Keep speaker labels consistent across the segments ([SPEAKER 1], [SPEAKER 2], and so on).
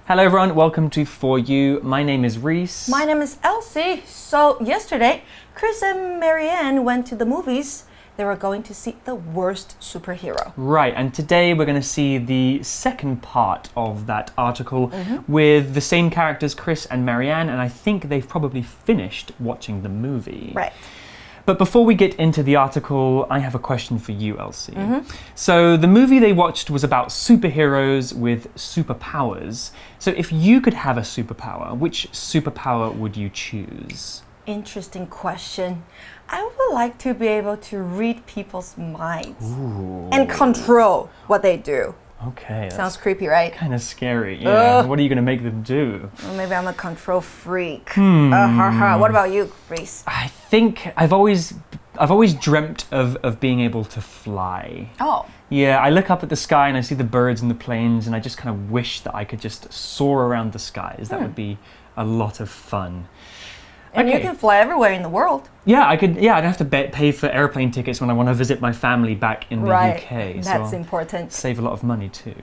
[SPEAKER 1] Hello everyone, welcome to For You. My name is Reese.
[SPEAKER 2] My name is Elsie. So yesterday, Chris and Marianne went to the movies. They were going to see the worst superhero.
[SPEAKER 1] Right, and today we're going to see the second part of that article with the same characters, Chris and Marianne, and I think they've probably finished watching the movie.
[SPEAKER 2] Right.
[SPEAKER 1] But before we get into the article, I have a question for you, Elsie. So the movie they watched was about superheroes with superpowers. So if you could have a superpower, which superpower would you choose?
[SPEAKER 2] Interesting question. I would like to be able to read people's minds and control what they do.
[SPEAKER 1] Okay.
[SPEAKER 2] Sounds creepy, right?
[SPEAKER 1] Kind of scary. Yeah. What are you going to make them do?
[SPEAKER 2] Well, maybe I'm a control freak. What about you, Reese?
[SPEAKER 1] I think I've always dreamt of being able to fly.
[SPEAKER 2] Oh.
[SPEAKER 1] Yeah, I look up at the sky and I see the birds and the planes and I just kind of wish that I could just soar around the skies. That would be a lot of fun.
[SPEAKER 2] And you can fly everywhere in the world.
[SPEAKER 1] Yeah, I could. Yeah, I'd have to pay for airplane tickets when I want to visit my family back in the UK.
[SPEAKER 2] That's important.
[SPEAKER 1] Save a lot of money too.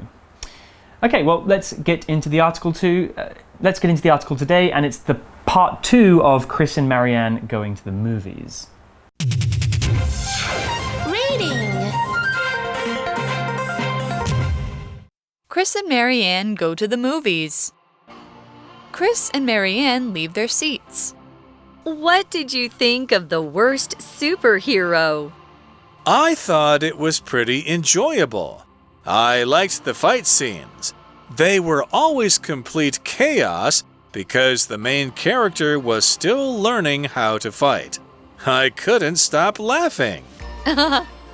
[SPEAKER 1] Okay, well, let's get into the article today, and it's the part 2 of Chris and Marianne going to the movies.
[SPEAKER 3] Reading. Chris and Marianne go to the movies. Chris and Marianne leave their seats. What did you think of the worst superhero?
[SPEAKER 4] I thought it was pretty enjoyable. I liked the fight scenes. They were always complete chaos because the main character was still learning how to fight. I couldn't stop laughing.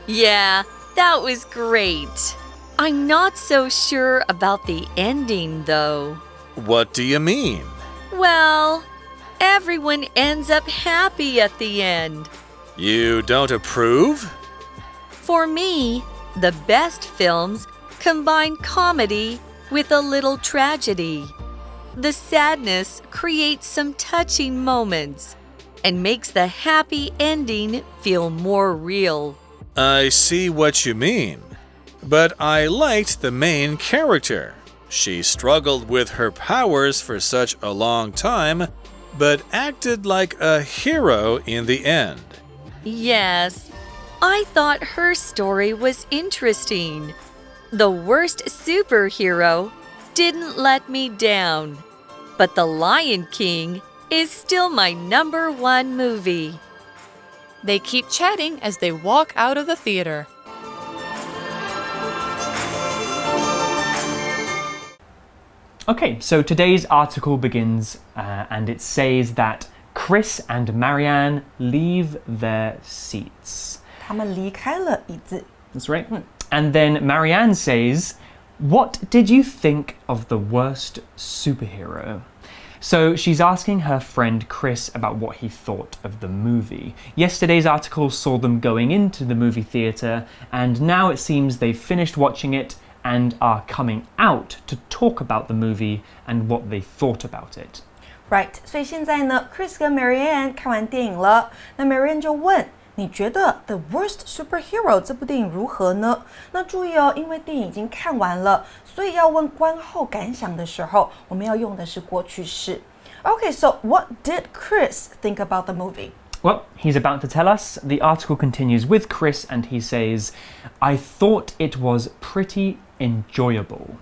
[SPEAKER 3] Yeah, that was great. I'm not so sure about the ending, though.
[SPEAKER 4] What do you mean?
[SPEAKER 3] Well, everyone ends up happy at the end.
[SPEAKER 4] You don't approve?
[SPEAKER 3] For me, the best films combine comedy with a little tragedy. The sadness creates some touching moments and makes the happy ending feel more real.
[SPEAKER 4] I see what you mean, but I liked the main character. She struggled with her powers for such a long time, but acted like a hero in the end.
[SPEAKER 3] Yes, I thought her story was interesting. The worst superhero didn't let me down, but The Lion King is still my #1 movie.
[SPEAKER 5] They keep chatting as they walk out of the theater.
[SPEAKER 1] Okay, so today's article begins and it says that Chris and Marianne leave their seats.
[SPEAKER 2] 他们离开了椅子.
[SPEAKER 1] That's right. And then Marianne says, "What did you think of the worst superhero?" So she's asking her friend Chris about what he thought of the movie. Yesterday's article saw them going into the movie theatre, and now it seems they've finished watching it and are coming out to talk about the movie and what they thought about it.
[SPEAKER 2] Right, 所以现在呢 Chris 跟 Marianne 看完电影了，那 Marianne 就问，你觉得 The Worst Superhero 这部电影如何呢？那注意哦，因为电影已经看完了，所以要问观后感想的时候，我们要用的是过去式。Okay, so what did Chris think about the movie?
[SPEAKER 1] Well, he's about to tell us. The article continues with Chris and he says, "I thought it was pretty enjoyable."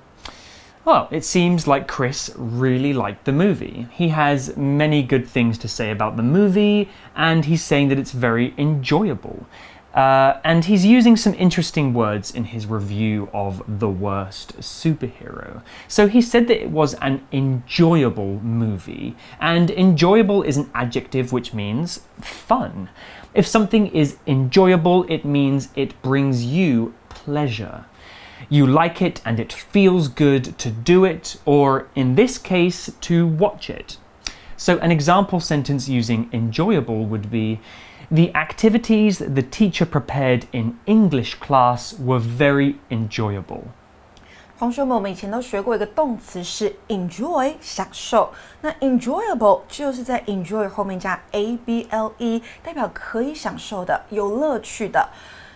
[SPEAKER 1] Well, it seems like Chris really liked the movie. He has many good things to say about the movie, and he's saying that it's very enjoyable. And he's using some interesting words in his review of The Worst Superhero. So he said that it was an enjoyable movie, and enjoyable is an adjective which means fun. If something is enjoyable, it means it brings you pleasure. You like it and it feels good to do it, or in this case, to watch it. So an example sentence using enjoyable would be, "The activities the teacher prepared in English class were very enjoyable."
[SPEAKER 2] 同学们，我们以前都学过一个动词是 enjoy 享受，那 enjoyable 就是在 enjoy 后面加 able， 代表可以享受的、有乐趣的。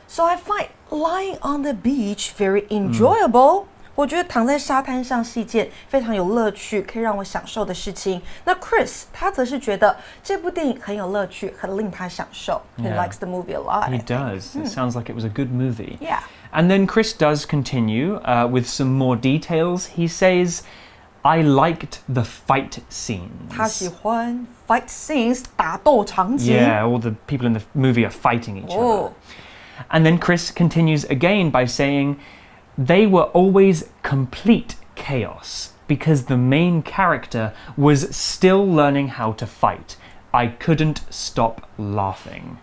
[SPEAKER 2] So I find lying on the beach very enjoyable 我觉得躺在沙滩上是一件非常有乐趣，可以让我享受的事情。那 Chris 他则是觉得这部电影很有乐趣，很令他享受。He likes the movie a lot.
[SPEAKER 1] He does. It sounds like it was a good movie.
[SPEAKER 2] Yeah.
[SPEAKER 1] And then Chris does continue with some more details. He says, I liked the fight scenes.
[SPEAKER 2] 他喜欢 fight scenes 打斗场景。
[SPEAKER 1] Yeah, all the people in the movie are fighting each other. And then Chris continues again by saying, they were always complete chaos because the main character was still learning how to fight. I couldn't stop laughing.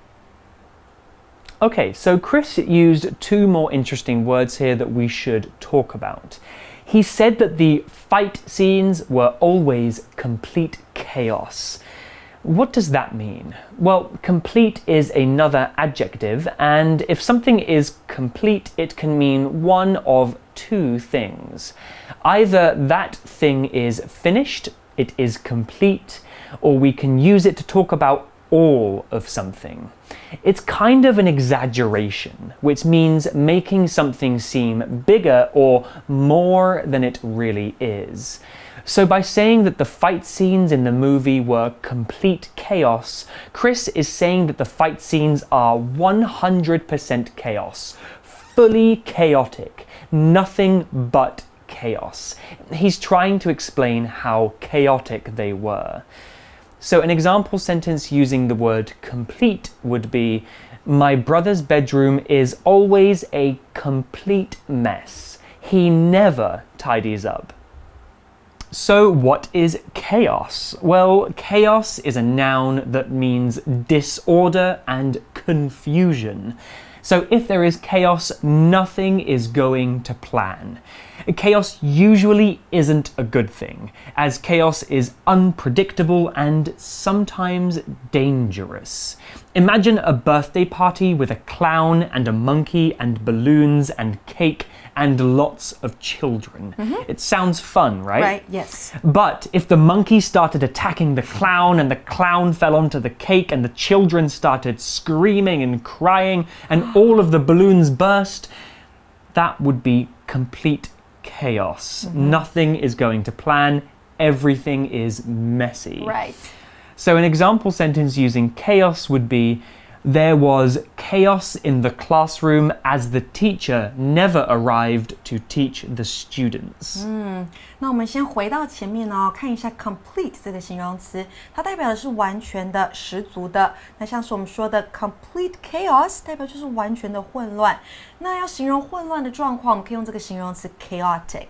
[SPEAKER 1] Okay, so Chris used two more interesting words here that we should talk about. He said that the fight scenes were always complete chaos. What does that mean? Well, complete is another adjective, and if something is complete, it can mean one of two things. Either that thing is finished, it is complete, or we can use it to talk about all of something. It's kind of an exaggeration, which means making something seem bigger or more than it really is. So by saying that the fight scenes in the movie were complete chaos, Chris is saying that the fight scenes are 100% chaos, fully chaotic, nothing but chaos. He's trying to explain how chaotic they were. So an example sentence using the word complete would be, my brother's bedroom is always a complete mess. He never tidies up. So what is chaos? Well, chaos is a noun that means disorder and confusion. So if there is chaos, nothing is going to plan. Chaos usually isn't a good thing, as chaos is unpredictable and sometimes dangerous. Imagine a birthday party with a clown and a monkey and balloons and cake and lots of children. It sounds fun, right?
[SPEAKER 2] Right, yes.
[SPEAKER 1] But if the monkey started attacking the clown and the clown fell onto the cake and the children started screaming and crying and all of the balloons burst, that would be complete chaos. Nothing is going to plan. Everything is messy.
[SPEAKER 2] Right.
[SPEAKER 1] So an example sentence using chaos would be, there was chaos in the classroom as the teacher never arrived to teach the students.
[SPEAKER 2] 那我们先回到前面哦，看一下 complete 这个形容词，它代表的是完全的、十足的。那像是我们说的 complete chaos， 代表就是完全的混乱。那要形容混乱的状况，我们可以用这个形容词 chaotic。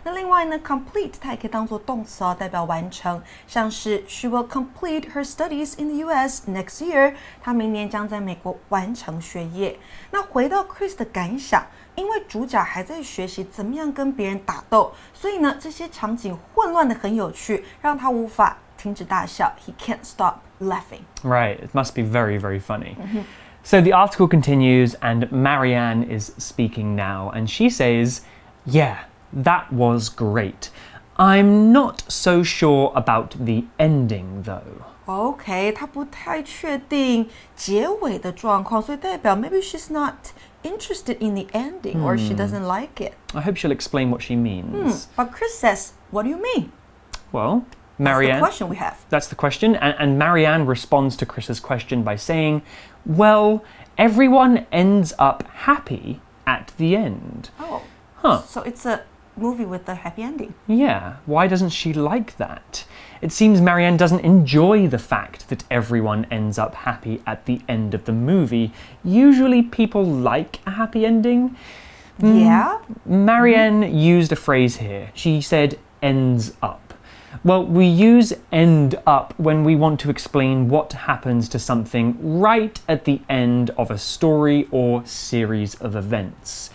[SPEAKER 2] 那另外呢 ，complete 它也可以当作动词哦，代表完成。像是 She will complete her studies in the U.S. next year。她明年将在美国完成学业。那回到 Chris 的感想。因为主角还在学习怎么样跟别人打斗，所以呢，这些场景混乱的很有趣，让他无法停止大笑。He can't stop laughing.
[SPEAKER 1] Right, it must be very, very funny. So the article continues, and Marianne is speaking now, and she says, yeah, that was great. I'm not so sure about the ending, though.
[SPEAKER 2] OK， 他不太确定结尾的状况，所以代表 maybe she's not interested in the ending or she doesn't like it.
[SPEAKER 1] I hope she'll explain what she means.
[SPEAKER 2] But Chris says, what do you mean?
[SPEAKER 1] Well, Marianne...
[SPEAKER 2] That's the question we have.
[SPEAKER 1] That's the question. And Marianne responds to Chris's question by saying, well, everyone ends up happy at the end.
[SPEAKER 2] Oh.
[SPEAKER 1] Huh.
[SPEAKER 2] So it's a movie with a happy ending.
[SPEAKER 1] Yeah. Why doesn't she like that? It seems Marianne doesn't enjoy the fact that everyone ends up happy at the end of the movie. Usually people like a happy ending.
[SPEAKER 2] Yeah.
[SPEAKER 1] Marianne used a phrase here. She said, ends up. Well, we use end up when we want to explain what happens to something right at the end of a story or series of events.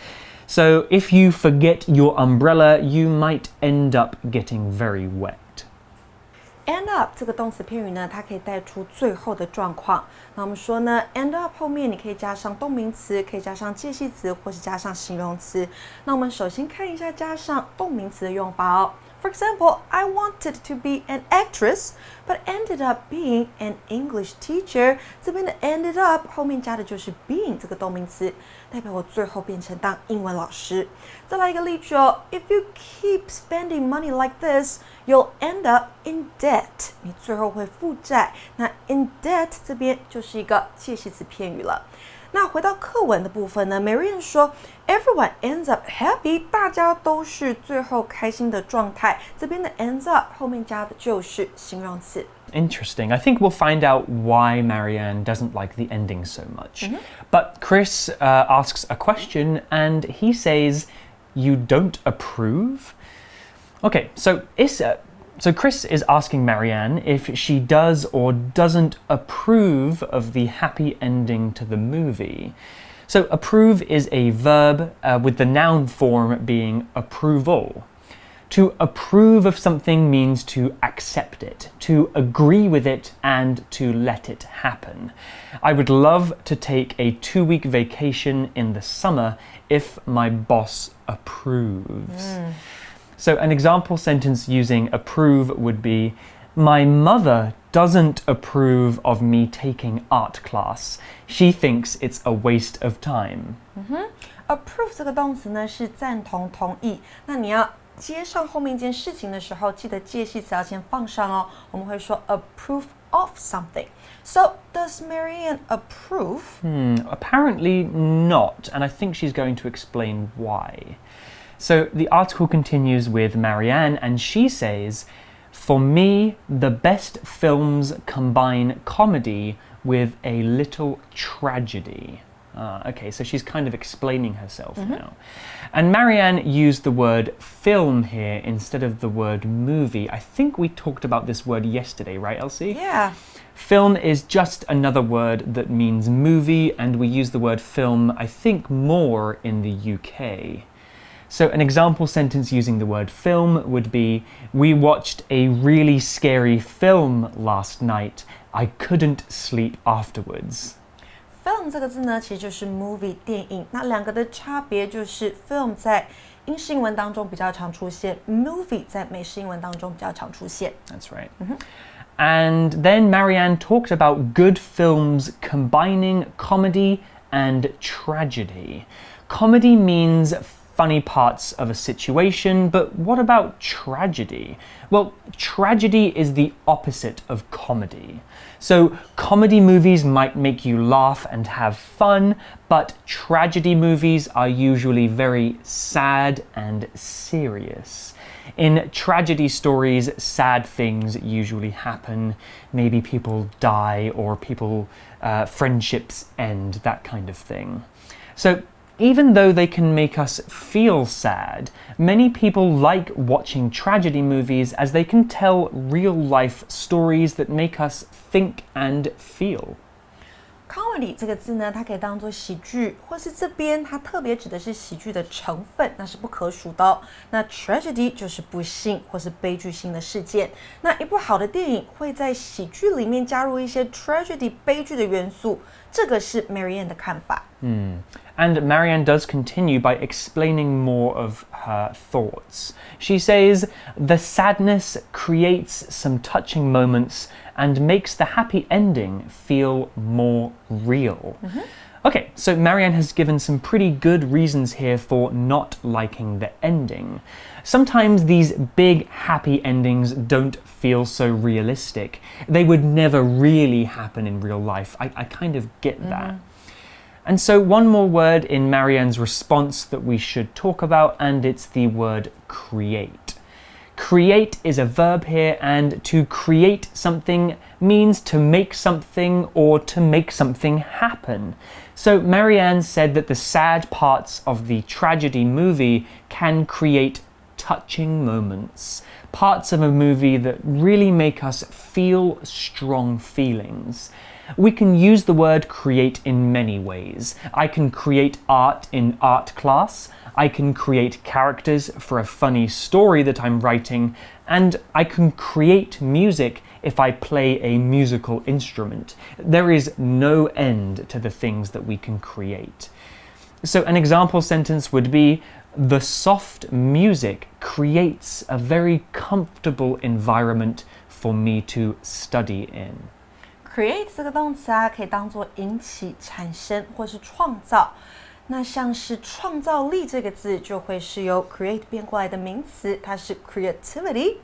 [SPEAKER 1] So if you forget your umbrella, you might end up getting very wet.End
[SPEAKER 2] up 这个动词片语呢，它可以带出最后的状况。那我们说呢 ，end up 后面你可以加上动名词，可以加上介系词，或是加上形容词。那我们首先看一下加上动名词的用法哦。For example, I wanted to be an actress, but ended up being an English teacher. 这边的 ended up 后面加的就是 being 这个动名词，代表我最后变成当英文老师。再来一个例句哦 ，If you keep spending money like this, you'll end up in debt. 你最后会负债。那 in debt 这边就是一个介系词片语了。那回到课文的部分呢 ，Marianne 说 ，Everyone ends up happy， 大家都是最后开心的状态。这边的 ends up 后面加的就是形容词。
[SPEAKER 1] Interesting. I think we'll find out why Marianne doesn't like the ending so much. But Chris asks a question and he says, "You don't approve?" Okay, so Chris is asking Marianne if she does or doesn't approve of the happy ending to the movie. So approve is a verb with the noun form being approval. To approve of something means to accept it, to agree with it, and to let it happen. I would love to take a 2-week vacation in the summer if my boss approves. So an example sentence using approve would be, My mother doesn't approve of me taking art class. She thinks it's a waste of time.
[SPEAKER 2] Approve 这个动词呢是赞同、同意。那你要接上后面一件事情的时候，记得介系词要先放上哦。我们会说 approve of something. So does Marianne approve?
[SPEAKER 1] Apparently not, and I think she's going to explain why. So the article continues with Marianne, and she says, For me, the best films combine comedy with a little tragedy. Okay, so she's kind of explaining herself now. And Marianne used the word film here instead of the word movie. I think we talked about this word yesterday, right, Elsie?
[SPEAKER 2] Yeah.
[SPEAKER 1] Film is just another word that means movie, and we use the word film, I think, more in the UK. So an example sentence using the word film would be, We watched a really scary film last night. I couldn't sleep afterwards.
[SPEAKER 2] Film 这个字呢，其实就是 movie 电影。那两个的差别就是 film 在英式英文当中比较常出现 ，movie 在美式英文当中比较常出现。
[SPEAKER 1] That's right. And then Marianne talked about good films combining comedy and tragedy. Comedy means funny parts of a situation, but what about tragedy? Well, tragedy is the opposite of comedy. So comedy movies might make you laugh and have fun, but tragedy movies are usually very sad and serious. In tragedy stories, sad things usually happen. Maybe people die or friendships end, that kind of thing. So even though they can make us feel sad, many people like watching tragedy movies as they can tell real-life stories that make us think and feel.
[SPEAKER 2] Comedy 这个字呢，它可以当作喜剧，或是这边它特别指的是喜剧的成分，那是不可数的哦。那 tragedy 就是不幸或是悲剧性的事件。那一部好的电影会在喜剧里面加入一些 tragedy 悲剧的元素，这个是 Marianne 的看法。
[SPEAKER 1] And Marianne does continue by explaining more of her thoughts. She says, The sadness creates some touching moments and makes the happy ending feel more real. Okay, so Marianne has given some pretty good reasons here for not liking the ending. Sometimes these big happy endings don't feel so realistic. They would never really happen in real life. I kind of get that. And so one more word in Marianne's response that we should talk about, and it's the word create. Create is a verb here, and to create something means to make something or to make something happen. So Marianne said that the sad parts of the tragedy movie can create touching moments, parts of a movie that really make us feel strong feelings. We can use the word create in many ways. I can create art in art class. I can create characters for a funny story that I'm writing. And I can create music if I play a musical instrument. There is no end to the things that we can create. So an example sentence would be, the soft music creates a very comfortable environment for me to study in.
[SPEAKER 2] Create 这个动词啊，可以当作引起、产生或是创造。那像是创造力这个字，就会是由 create 变过来的名词，它是 creativity。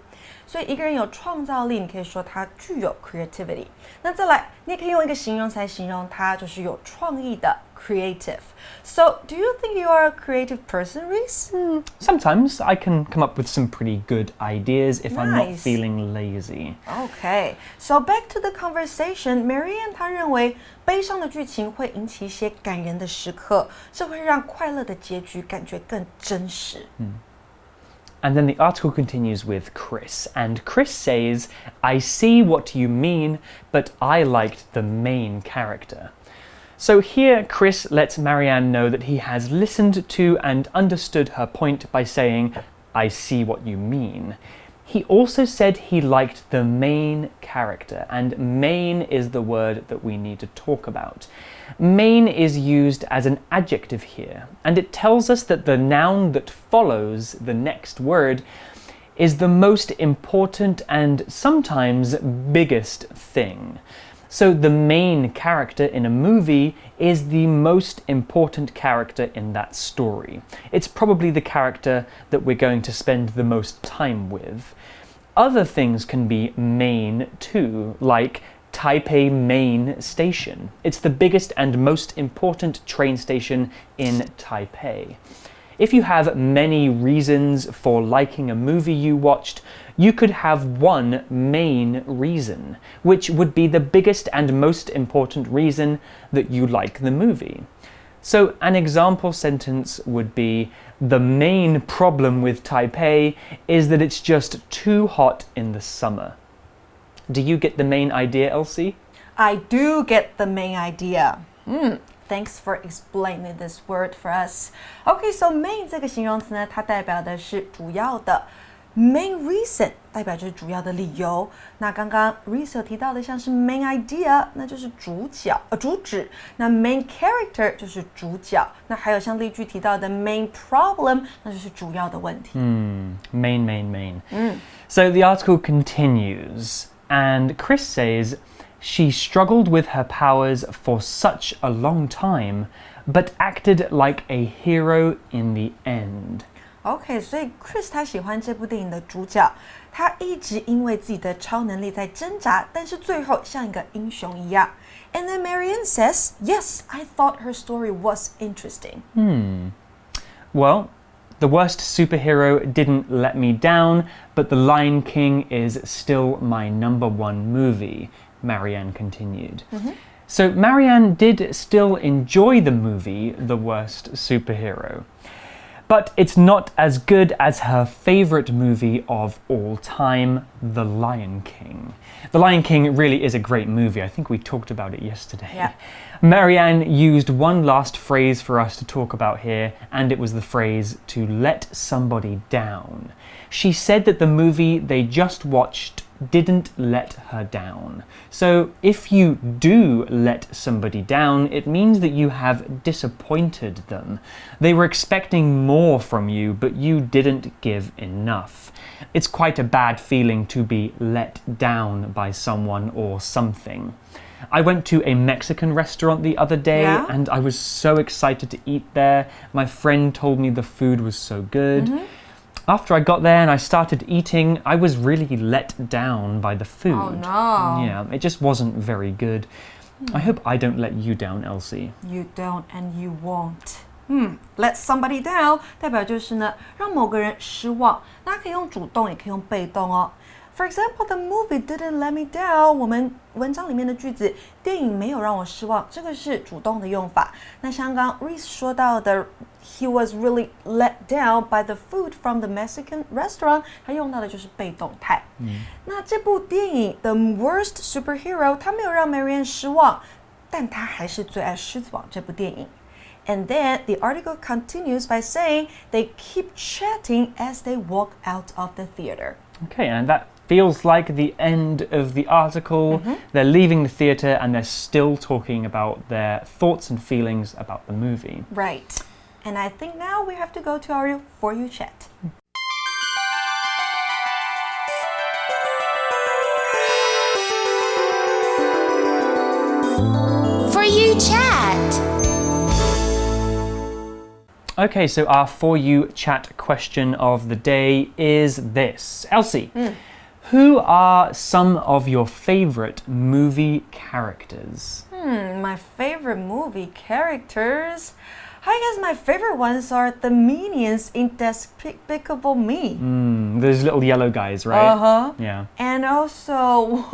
[SPEAKER 2] 所以一个人有创造力，你可以说他具有 creativity。那再来，你也可以用一个形容词来形容他，就是有创意的 creative。So, do you think you are a creative person, Reese?
[SPEAKER 1] Sometimes I can come up with some pretty good ideas if I'm not
[SPEAKER 2] Nice.
[SPEAKER 1] feeling lazy.
[SPEAKER 2] Okay, so back to the conversation. Marianne 她认为悲伤的剧情会引起一些感人的时刻，这会让快乐的结局感觉更真实。
[SPEAKER 1] And then the article continues with Chris, and Chris says, I see what you mean, but I liked the main character. So here, Chris lets Marianne know that he has listened to and understood her point by saying, I see what you mean. He also said he liked the main character, and main is the word that we need to talk about. Main is used as an adjective here, and it tells us that the noun that follows the next word is the most important and sometimes biggest thing. So the main character in a movie is the most important character in that story. It's probably the character that we're going to spend the most time with. Other things can be main too, like Taipei Main Station. It's the biggest and most important train station in Taipei. If you have many reasons for liking a movie you watched, you could have one main reason, which would be the biggest and most important reason that you like the movie. So an example sentence would be, the main problem with Taipei is that it's just too hot in the summer. Do you get the main idea, Elsie?
[SPEAKER 2] I do get the main idea. Thanks for explaining this word for us. Okay, so main 这个形容词呢，它代表的是主要的。Main reason 代表就是主要的理由。那刚刚 Reese 有提到的，像是 main idea， 那就是主旨。那 main character 就是主角。那还有像例句提到的 main problem， 那就是主要的问题。
[SPEAKER 1] Main. So the article continues, and Chris says, she struggled with her powers for such a long time, but acted like a hero in the end.
[SPEAKER 2] OK， 所以 Chris 他喜欢这部电影的主角，他一直因为自己的超能力在挣扎，但是最后像一个英雄一样。And then Marianne says, "Yes, I thought her story was interesting."
[SPEAKER 1] Well, the worst superhero didn't let me down, but The Lion King is still my #1 movie, Marianne continued. So Marianne did still enjoy the movie, The Worst Superhero. But it's not as good as her favorite movie of all time, The Lion King. The Lion King really is a great movie. I think we talked about it yesterday.
[SPEAKER 2] Yeah.
[SPEAKER 1] Marianne used one last phrase for us to talk about here, and it was the phrase to let somebody down. She said that the movie they just watched didn't let her down. So if you do let somebody down, it means that you have disappointed them. They were expecting more from you, but you didn't give enough. It's quite a bad feeling to be let down by someone or something. I went to a Mexican restaurant the other day, and I was so excited to eat there. My friend told me the food was so good. After I got there and I started eating, I was really let down by the food.
[SPEAKER 2] Oh no.
[SPEAKER 1] Yeah, it just wasn't very good. I hope I don't let you down, Elsie.
[SPEAKER 2] You don't and you won't. Let somebody down 代表就是呢，让某个人失望。那可以用主动，也可以用被动哦。For example, the movie didn't let me down. 我们文章里面的句子，电影没有让我失望，这个是主动的用法。那像刚 Reese 说到的 ，he was really let down by the food from the Mexican restaurant. 他用到的就是被动态。那这部电影 The Worst Superhero， 他没有让 Marianne 失望，但他还是最爱《狮子王》这部电影。And then the article continues by saying they keep chatting as they walk out of the theater.
[SPEAKER 1] Okay, and that feels like the end of the article. They're leaving the theater and they're still talking about their thoughts and feelings about the movie.
[SPEAKER 2] Right. And I think now we have to go to our For You chat.
[SPEAKER 6] For You chat.
[SPEAKER 1] Okay, so our For You chat question of the day is this. Elsie, who are some of your favorite movie characters?
[SPEAKER 2] My favorite movie characters? I guess my favorite ones are the minions in Despicable Me.
[SPEAKER 1] Those little yellow guys, right?
[SPEAKER 2] Uh-huh.
[SPEAKER 1] Yeah.
[SPEAKER 2] And also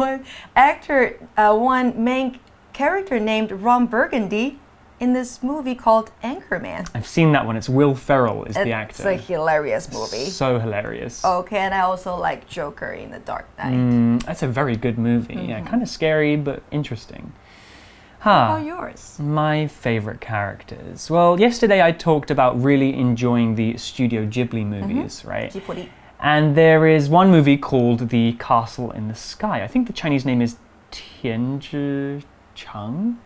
[SPEAKER 2] one main character named Ron Burgundy in this movie called Anchorman.
[SPEAKER 1] I've seen that one. It's Will Ferrell is the actor.
[SPEAKER 2] It's a hilarious movie.
[SPEAKER 1] So hilarious.
[SPEAKER 2] Okay, and I also like Joker in The Dark Knight.
[SPEAKER 1] That's a very good movie. Yeah, kind of scary, but interesting.
[SPEAKER 2] How about yours?
[SPEAKER 1] My favorite characters. Well, yesterday I talked about really enjoying the Studio Ghibli movies, right?
[SPEAKER 2] Ghibli.
[SPEAKER 1] And there is one movie called The Castle in the Sky. I think the Chinese name is 天之城?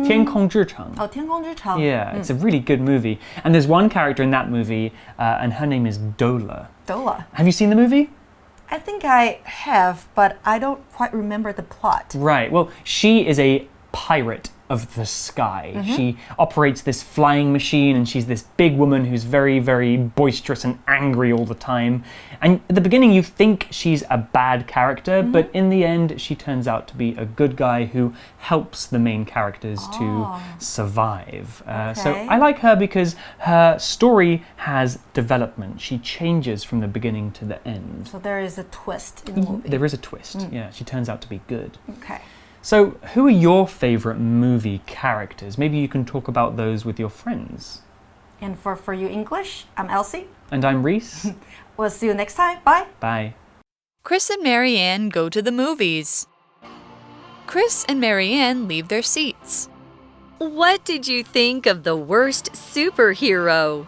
[SPEAKER 1] 天空之城.
[SPEAKER 2] Oh, 天空之城.
[SPEAKER 1] Yeah, it's a really good movie. And there's one character in that movie, and her name is Dola.
[SPEAKER 2] Dola.
[SPEAKER 1] Have you seen the movie?
[SPEAKER 2] I think I have, but I don't quite remember the plot.
[SPEAKER 1] Right. Well, she is a pirate of the sky. She operates this flying machine, and she's this big woman who's very, very boisterous and angry all the time. And at the beginning you think she's a bad character, but in the end she turns out to be a good guy who helps the main characters to survive. So I like her because her story has development. She changes from the beginning to the end.
[SPEAKER 2] So there is a twist in the movie.
[SPEAKER 1] There is a twist. Yeah, she turns out to be good.
[SPEAKER 2] Okay.
[SPEAKER 1] So, who are your favorite movie characters? Maybe you can talk about those with your friends.
[SPEAKER 2] And for You English, I'm Elsie.
[SPEAKER 1] And I'm Reese.
[SPEAKER 2] We'll see you next time. Bye.
[SPEAKER 1] Bye.
[SPEAKER 5] Chris and Marianne go to the movies. Chris and Marianne leave their seats.
[SPEAKER 3] What did you think of the worst superhero?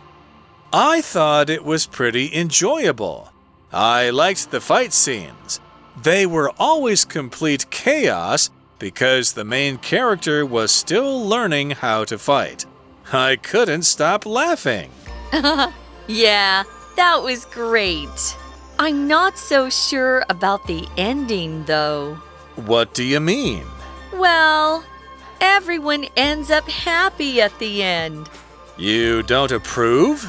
[SPEAKER 4] I thought it was pretty enjoyable. I liked the fight scenes. They were always complete chaos because the main character was still learning how to fight. I couldn't stop laughing.
[SPEAKER 3] Yeah, that was great. I'm not so sure about the ending, though.
[SPEAKER 4] What do you mean?
[SPEAKER 3] Well, everyone ends up happy at the end.
[SPEAKER 4] You don't approve?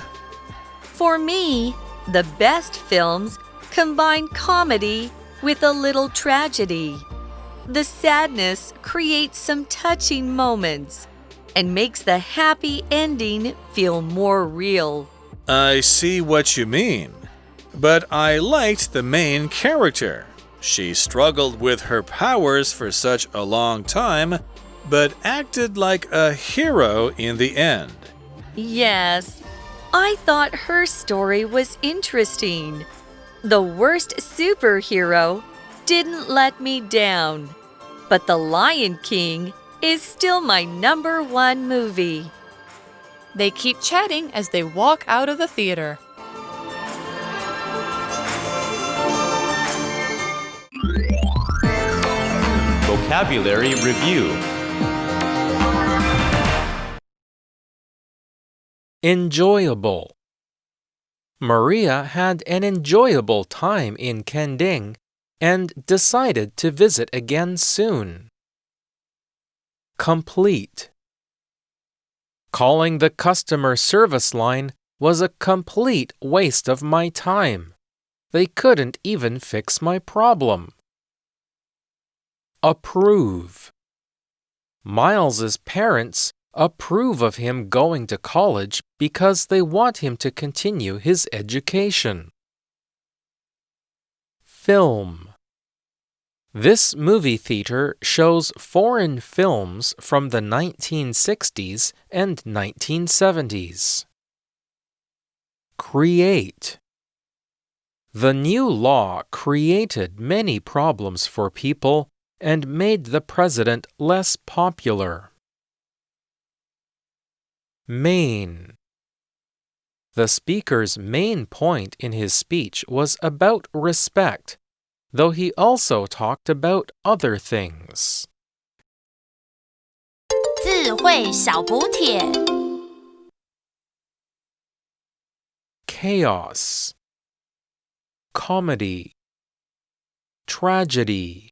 [SPEAKER 3] For me, the best films combine comedy with a little tragedy. The sadness creates some touching moments and makes the happy ending feel more real.
[SPEAKER 4] I see what you mean. But I liked the main character. She struggled with her powers for such a long time, but acted like a hero in the end.
[SPEAKER 3] Yes, I thought her story was interesting. The worst superhero didn't let me down, but The Lion King is still my #1 movie.
[SPEAKER 5] They keep chatting as they walk out of the theater.
[SPEAKER 7] Vocabulary Review. Enjoyable. Maria had an enjoyable time in Kending and decided to visit again soon. Complete. Calling the customer service line was a complete waste of my time. They couldn't even fix my problem. Approve. Miles's parents approve of him going to college because they want him to continue his education. Film. This movie theater shows foreign films from the 1960s and 1970s. Create. The new law created many problems for people and made the president less popular. Main. The speaker's main point in his speech was about respect, though he also talked about other things.
[SPEAKER 6] 智慧小补帖
[SPEAKER 7] Chaos, comedy, tragedy.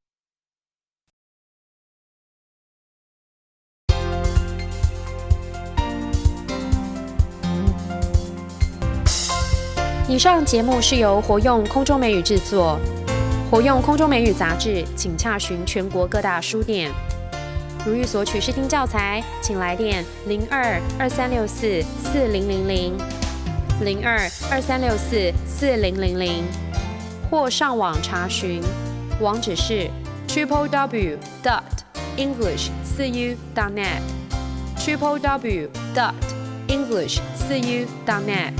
[SPEAKER 8] 以上节目是由活用空中美语制作，活用空中美语杂志，请洽询全国各大书店。如欲索取试听教材，请来电02-2364-4000 02-2364-4000，或上网查询，网址是 www.english4u.net www.english4u.net